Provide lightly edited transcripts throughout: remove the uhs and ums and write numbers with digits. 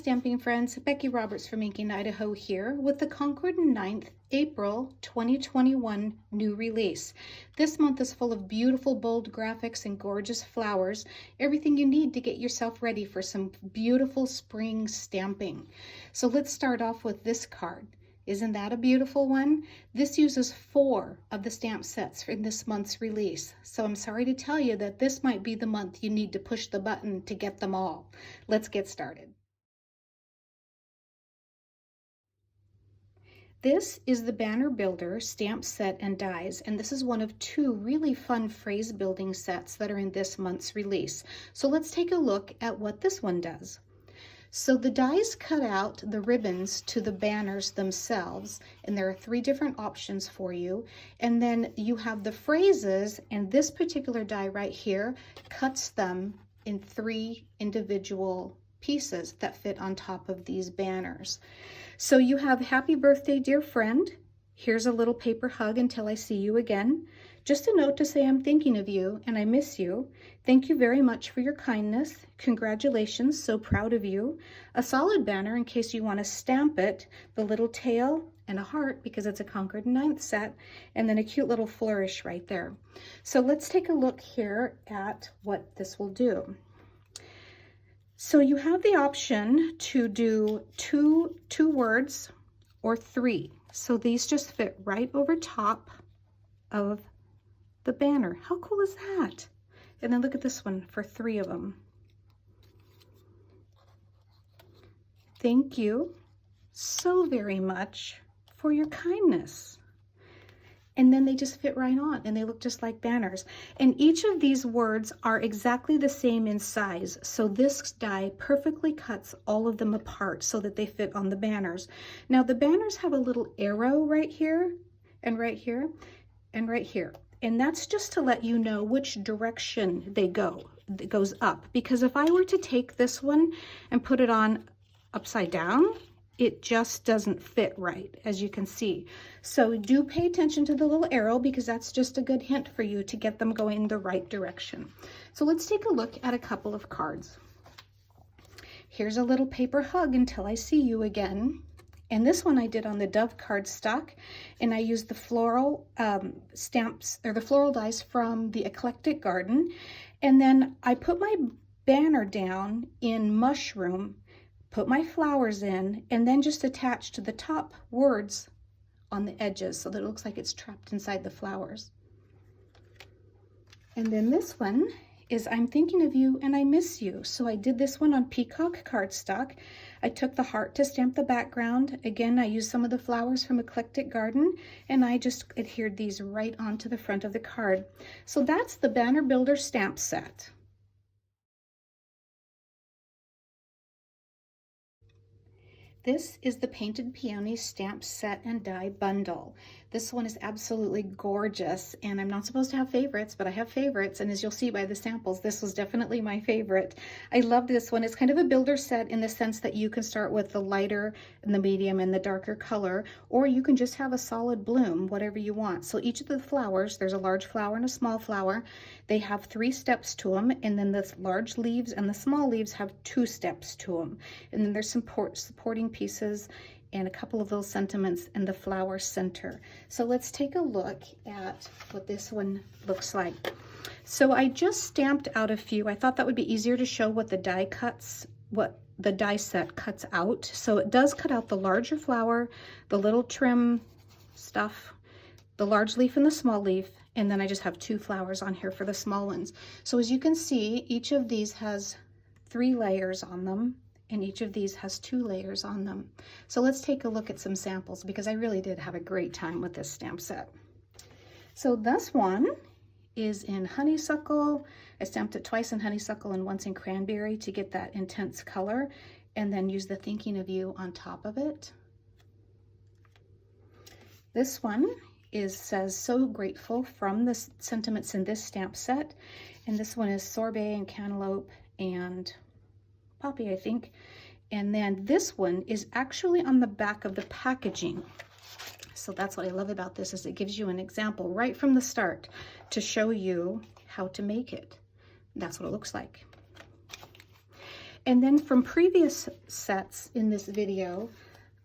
stamping friends, Becky Roberts from Idaho here with the Concord 9th April 2021 new release. This month is full of beautiful bold graphics and gorgeous flowers, everything you need to get yourself ready for some beautiful spring stamping. So let's start off with this card. Isn't that a beautiful one? This uses 4 of the stamp sets in this month's release. So I'm sorry to tell you that this might be the month you need to push the button to get them all. Let's get started. This is the Banner Builder stamp set and dies, and this is one of 2 really fun phrase building sets that are in this month's release. So let's take a look at what this one does. So the dies cut out the ribbons to the banners themselves, and there are 3 different options for you. And then you have the phrases, and this particular die right here cuts them in 3 individual pieces that fit on top of these banners. So you have happy birthday, dear friend. Here's a little paper hug until I see you again. Just a note to say I'm thinking of you and I miss you. Thank you very much for your kindness. Congratulations, so proud of you. A solid banner in case you want to stamp it, the little tail and a heart because it's a Concord 9th set, and then a cute little flourish right there. So let's take a look here at what this will do. So you have the option to do two words or 3. So these just fit right over top of the banner. How cool is that? And then look at this one for 3 of them. Thank you so very much for your kindness. And then they just fit right on and they look just like banners. And each of these words are exactly the same in size. So this die perfectly cuts all of them apart so that they fit on the banners. Now the banners have a little arrow right here and right here and right here. And that's just to let you know which direction they go. It goes up. Because if I were to take this one and put it on upside down, it just doesn't fit right, as you can see. So do pay attention to the little arrow because that's just a good hint for you to get them going the right direction. So let's take a look at a couple of cards. Here's a little paper hug until I see you again. And this one I did on the Dove cardstock, and I used the floral stamps, or the floral dies from the Eclectic Garden. And then I put my banner down in mushroom, put my flowers in, and then just attached to the top words on the edges so that it looks like it's trapped inside the flowers. And then this one is I'm thinking of you and I miss you. So I did this one on peacock cardstock. I took the heart to stamp the background. Again, I used some of the flowers from Eclectic Garden, and I just adhered these right onto the front of the card. So that's the Banner Builder stamp set. This is the Painted Peony stamp set and die bundle. This one is absolutely gorgeous, and I'm not supposed to have favorites, but I have favorites, and as you'll see by the samples, this was definitely my favorite. I love this one. It's kind of a builder set in the sense that you can start with the lighter and the medium and the darker color, or you can just have a solid bloom, whatever you want. So each of the flowers, there's a large flower and a small flower. They have 3 steps to them, and then the large leaves and the small leaves have 2 steps to them. And then there's some supporting pieces and a couple of little sentiments in the flower center. So let's take a look at what this one looks like. So I just stamped out a few. I thought that would be easier to show what the die cuts, what the die set cuts out. So it does cut out the larger flower, the little trim stuff, the large leaf and the small leaf, and then I just have 2 flowers on here for the small ones. So as you can see, each of these has 3 layers on them, and each of these has 2 layers on them. So let's take a look at some samples because I really did have a great time with this stamp set. So this one is in honeysuckle. I stamped it twice in honeysuckle and once in cranberry to get that intense color, and then use the thinking of you on top of it. This one says so grateful from the sentiments in this stamp set, and this one is sorbet and cantaloupe and poppy, I think. And then this one is actually on the back of the packaging. So that's what I love about this, is it gives you an example right from the start to show you how to make it. That's what it looks like. And then from previous sets in this video,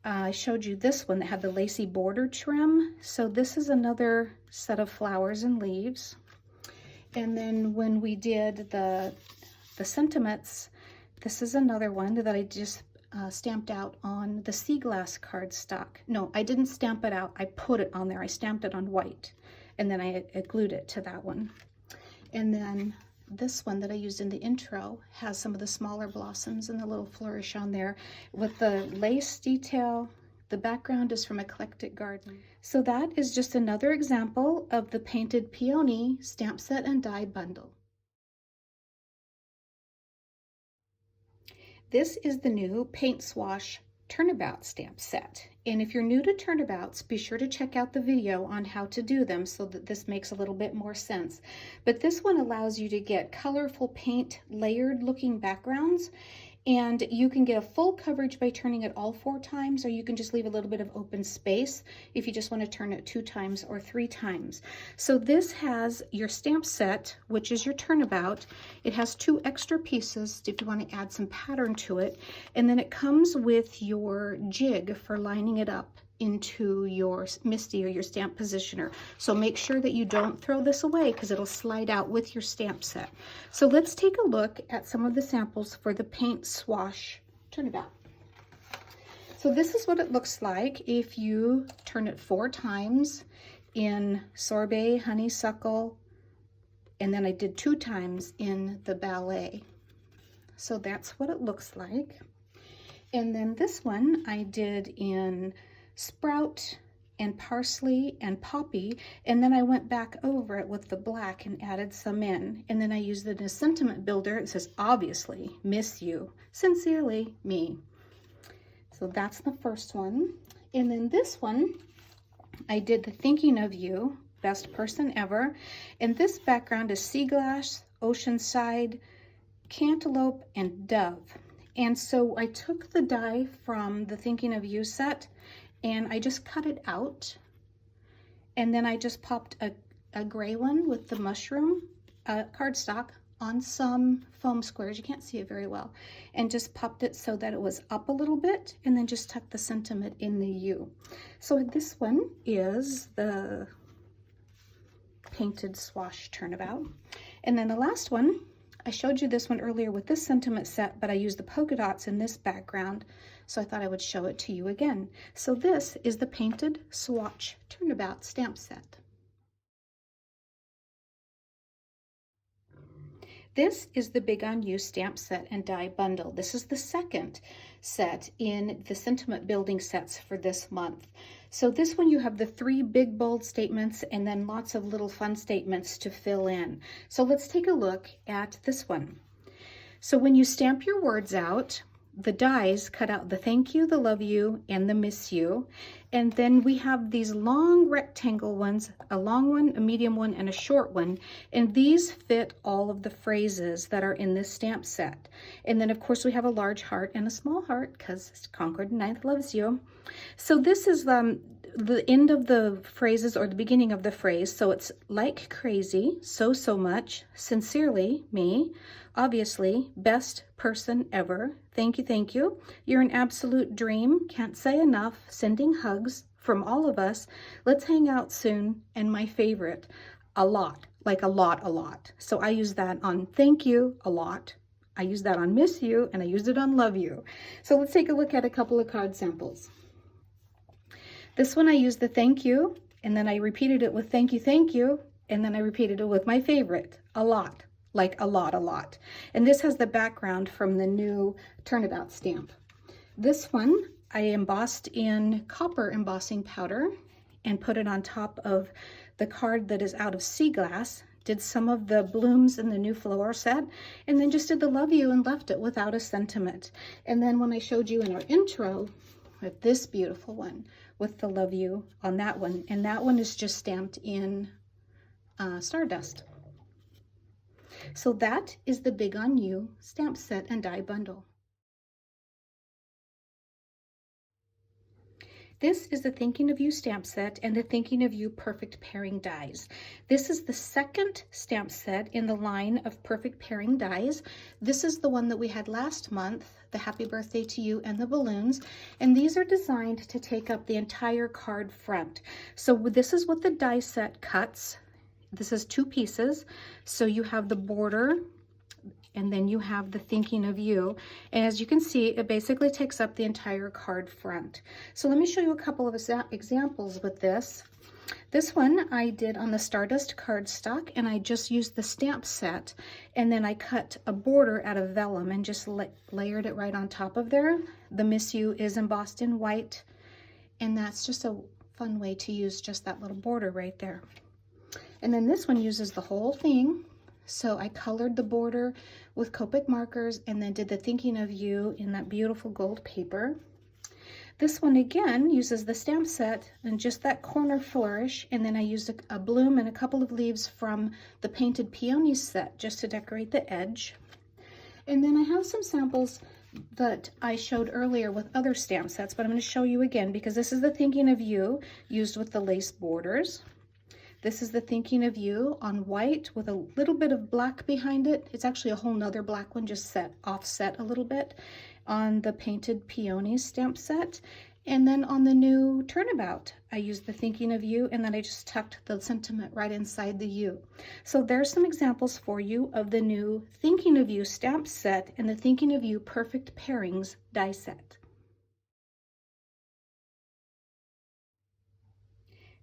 I showed you this one that had the lacy border trim. So this is another set of flowers and leaves. And then when we did the sentiments, this is another one that I just stamped out on the sea glass cardstock. No, I didn't stamp it out. I put it on there. I stamped it on white, and then I glued it to that one. And then this one that I used in the intro has some of the smaller blossoms and the little flourish on there with the lace detail. The background is from Eclectic Garden. So that is just another example of the Painted Peony stamp set and die bundle. This is the new Paint Swash Turnabout stamp set. And if you're new to turnabouts, be sure to check out the video on how to do them so that this makes a little bit more sense. But this one allows you to get colorful paint, layered looking backgrounds, and you can get a full coverage by turning it all 4 times, or you can just leave a little bit of open space if you just want to turn it 2 times or 3 times. So this has your stamp set, which is your turnabout. It has 2 extra pieces if you want to add some pattern to it, and then it comes with your jig for lining it up into your MISTI or your stamp positioner. So make sure that you don't throw this away because it'll slide out with your stamp set. So let's take a look at some of the samples for the Paint Swash Turnabout. So this is what it looks like if you turn it 4 times in Sorbet, Honeysuckle, and then I did 2 times in the Ballet. So that's what it looks like. And then this one I did in Sprout and Parsley and Poppy, and then I went back over it with the black and added some in, and then I used it as a sentiment builder. It says, obviously, miss you, sincerely, me. So that's the first one. And then this one, I did the thinking of you, best person ever, and this background is sea glass, oceanside, cantaloupe, and dove. And so I took the die from the Thinking of You set and I just cut it out, and then I just popped a gray one with the mushroom cardstock on some foam squares. You can't see it very well, and just popped it so that it was up a little bit, and then just tucked the sentiment in the U. So this one is the Painted Swash Turnabout. And then the last one, I showed you this one earlier with this sentiment set, but I used the polka dots in this background, so I thought I would show it to you again. So this is the Painted Swatch Turnabout stamp set. This is the Big on You stamp set and die bundle. This is the second set in the sentiment building sets for this month. So this one you have the 3 big bold statements and then lots of little fun statements to fill in. So let's take a look at this one. So when you stamp your words out, the dies cut out the thank you, the love you, and the miss you. And then we have these long rectangle ones, a long one, a medium one, and a short one. And these fit all of the phrases that are in this stamp set. And then of course we have a large heart and a small heart because Concord 9th loves you. So this is the end of the phrases or the beginning of the phrase. So it's like crazy, so much, sincerely, me, obviously, best person ever, thank you, you're an absolute dream, can't say enough, sending hugs from all of us, let's hang out soon, and my favorite, a lot, like a lot. So I use that on thank you a lot, I use that on miss you, and I used it on love you. So let's take a look at a couple of card samples. This one I used the thank you, and then I repeated it with thank you, and then I repeated it with my favorite, a lot, like a lot. And this has the background from the new Turnabout stamp. This one I embossed in copper embossing powder and put it on top of the card that is out of sea glass, did some of the blooms in the new flower set, and then just did the love you and left it without a sentiment. And then when I showed you in our intro, with this beautiful one with the love you on that one, and that one is just stamped in Stardust. So that is the Big on You stamp set and die bundle. This is the Thinking of You stamp set and the Thinking of You Perfect Pairing dies. This is the second stamp set in the line of Perfect Pairing dies. This is the one that we had last month, the Happy Birthday to You and the balloons. And these are designed to take up the entire card front. So this is what the die set cuts. This is 2 pieces. So you have the border, and then you have the Thinking of You. And as you can see, it basically takes up the entire card front. So let me show you a couple of examples with this. This one I did on the Stardust cardstock, and I just used the stamp set, and then I cut a border out of vellum and just layered it right on top of there. The Miss You is embossed in white, and that's just a fun way to use just that little border right there. And then this one uses the whole thing. So I colored the border with Copic markers and then did the Thinking of You in that beautiful gold paper. This one again uses the stamp set and just that corner flourish, and then I used a bloom and a couple of leaves from the Painted Peony set just to decorate the edge. And then I have some samples that I showed earlier with other stamp sets, but I'm going to show you again because this is the Thinking of You used with the lace borders. This is the Thinking of You on white with a little bit of black behind it. It's actually a whole nother black one, just offset a little bit on the Painted Peony stamp set. And then on the new Turnabout, I used the Thinking of You, and then I just tucked the sentiment right inside the U. So there's some examples for you of the new Thinking of You stamp set and the Thinking of You Perfect Pairings die set.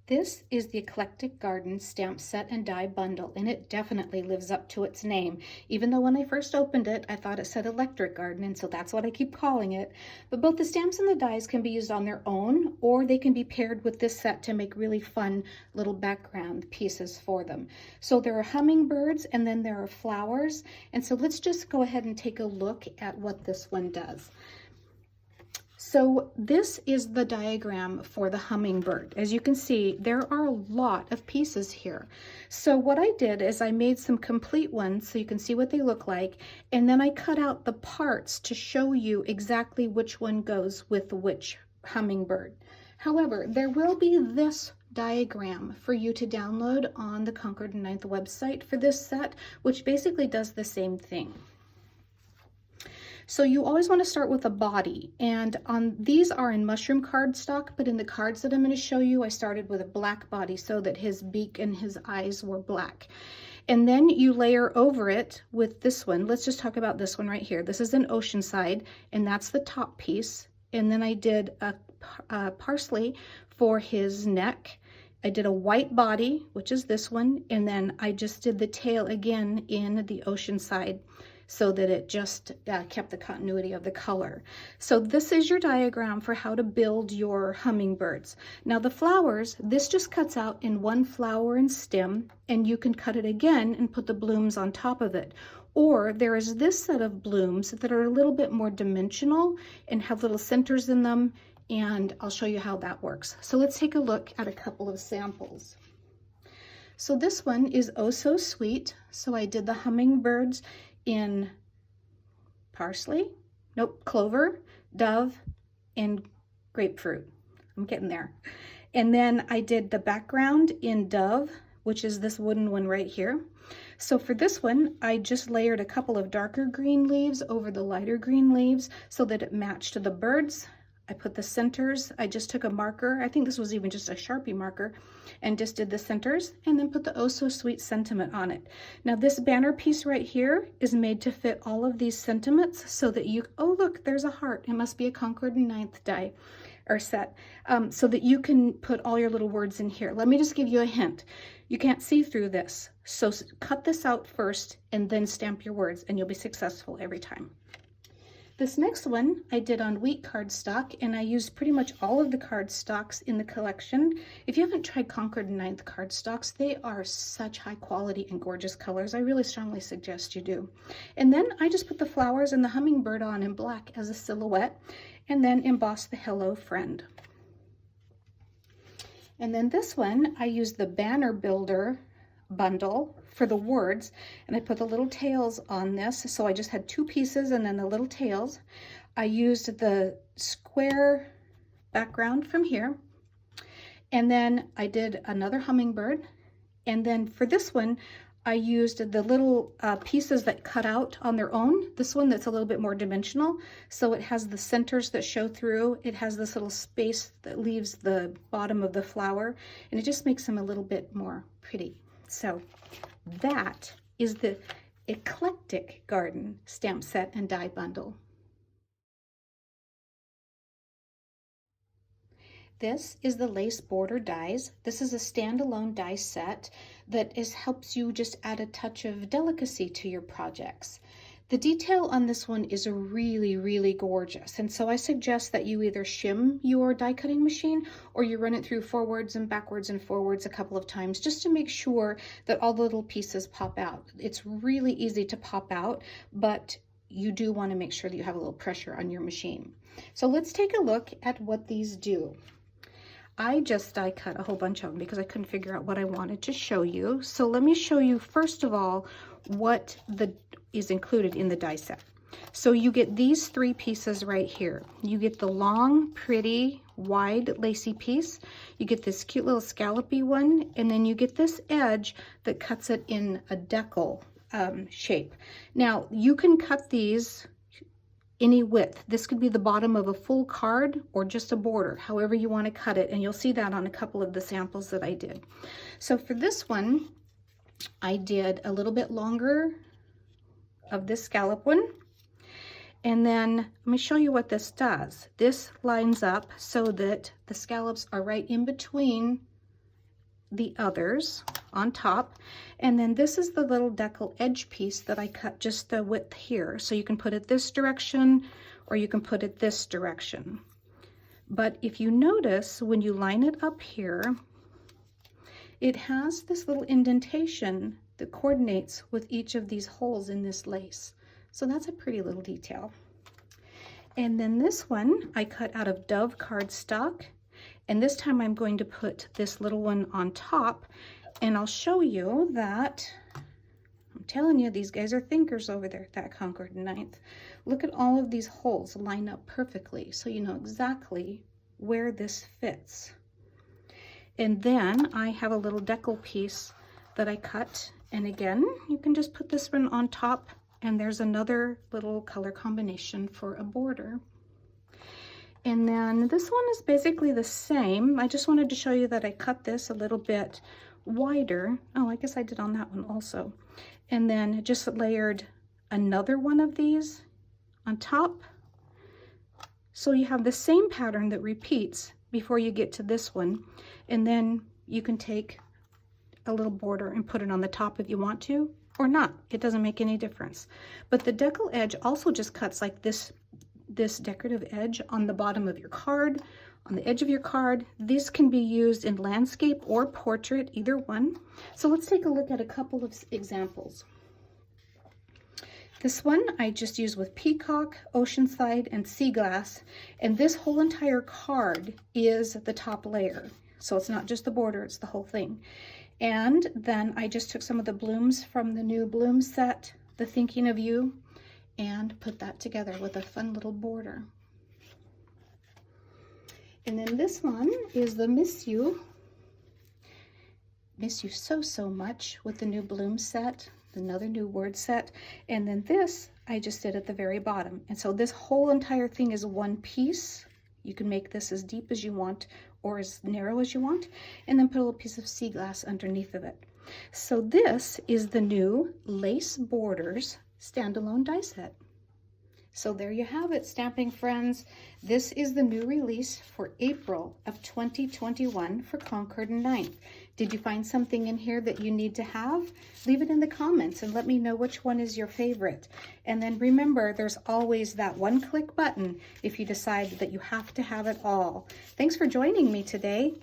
This is the Eclectic Garden stamp set and die bundle, and it definitely lives up to its name. Even though when I first opened it, I thought it said Electric Garden, and so that's what I keep calling it. But both the stamps and the dies can be used on their own, or they can be paired with this set to make really fun little background pieces for them. So there are hummingbirds, and then there are flowers. And so let's just go ahead and take a look at what this one does. So this is the diagram for the hummingbird. As you can see, there are a lot of pieces here. So what I did is I made some complete ones so you can see what they look like, and then I cut out the parts to show you exactly which one goes with which hummingbird. However, there will be this diagram for you to download on the Concord 9th website for this set, which basically does the same thing. So you always want to start with a body, and these are in mushroom cardstock, but in the cards that I'm going to show you, I started with a black body so that his beak and his eyes were black. And then you layer over it with this one. Let's just talk about this one right here. This is an Oceanside, and that's the top piece. And then I did a parsley for his neck. I did a white body, which is this one, and then I just did the tail again in the Oceanside, so that it just kept the continuity of the color. So this is your diagram for how to build your hummingbirds. Now the flowers, this just cuts out in one flower and stem, and you can cut it again and put the blooms on top of it. Or there is this set of blooms that are a little bit more dimensional and have little centers in them, and I'll show you how that works. So let's take a look at a couple of samples. So this one is Oh So Sweet. So I did the hummingbirds in clover, dove, and grapefruit. I'm getting there. And then I did the background in dove, which is this wooden one right here. So for this one, I just layered a couple of darker green leaves over the lighter green leaves so that it matched the birds. I put the centers, I just took a marker, I think this was even just a Sharpie marker, and just did the centers, and then put the Oh So Sweet sentiment on it. Now this banner piece right here is made to fit all of these sentiments so that you, oh look, there's a heart. It must be a Concord 9th die or set, so that you can put all your little words in here. Let me just give you a hint. You can't see through this, so cut this out first and then stamp your words, and you'll be successful every time. This next one I did on wheat cardstock, and I used pretty much all of the cardstocks in the collection. If you haven't tried Concord 9th cardstocks, they are such high quality and gorgeous colors. I really strongly suggest you do. And then I just put the flowers and the hummingbird on in black as a silhouette, and then embossed the Hello Friend. And then this one, I used the Banner Builder bundle for the words, and I put the little tails on this. So I just had 2 pieces and then the little tails. I used the square background from here. And then I did another hummingbird. And then for this one, I used the little pieces that cut out on their own. This one that's a little bit more dimensional. So it has the centers that show through. It has this little space that leaves the bottom of the flower. And it just makes them a little bit more pretty. So that is the Eclectic Garden stamp set and die bundle. This is the lace border dies. This is a standalone die set that helps you just add a touch of delicacy to your projects. The detail on this one is really, really gorgeous. And so I suggest that you either shim your die cutting machine or you run it through forwards and backwards and forwards a couple of times just to make sure that all the little pieces pop out. It's really easy to pop out, but you do want to make sure that you have a little pressure on your machine. So let's take a look at what these do. I just die cut a whole bunch of them because I couldn't figure out what I wanted to show you. So let me show you first of all what is included in the die set. So you get these three pieces right here. You get the long, pretty, wide, lacy piece. You get this cute little scallopy one, and then you get this edge that cuts it in a decal shape. Now you can cut these any width. This could be the bottom of a full card or just a border, however you want to cut it, and you'll see that on a couple of the samples that I did. So for this one, I did a little bit longer of this scallop one, and then let me show you what this does. This lines up so that the scallops are right in between the others on top, and then this is the little decal edge piece that I cut just the width here, so you can put it this direction or you can put it this direction. But if you notice, when you line it up here, it has this little indentation that coordinates with each of these holes in this lace. So that's a pretty little detail. And then this one I cut out of Dove cardstock. And this time I'm going to put this little one on top, and I'll show you that, I'm telling you, these guys are thinkers over there at that Concord 9th. Look at all of these holes line up perfectly, so you know exactly where this fits. And then I have a little decal piece that I cut, and again, you can just put this one on top, and there's another little color combination for a border. And then this one is basically the same. I just wanted to show you that I cut this a little bit wider. Oh, I guess I did on that one also. And then just layered another one of these on top. So you have the same pattern that repeats before you get to this one. And then you can take a little border and put it on the top if you want to, or not. It doesn't make any difference. But the decal edge also just cuts like this decorative edge on the bottom of your card, on the edge of your card. This can be used in landscape or portrait, either one. So let's take a look at a couple of examples. This one I just used with peacock, oceanside, and sea glass, and this whole entire card is the top layer. So it's not just the border, it's the whole thing. And then I just took some of the blooms from the new bloom set, the Thinking of You, and put that together with a fun little border. And then this one is the Miss You so much with the new bloom set, another new word set. And then this I just did at the very bottom. And so this whole entire thing is one piece. You can make this as deep as you want or as narrow as you want, and then put a little piece of sea glass underneath of it. So this is the new Lace Borders standalone die set. So there you have it, stamping friends. This is the new release for April of 2021 for Concord 9th. Did you find something in here that you need to have? Leave it in the comments and let me know which one is your favorite. And then remember, there's always that one-click button if you decide that you have to have it all. Thanks for joining me today.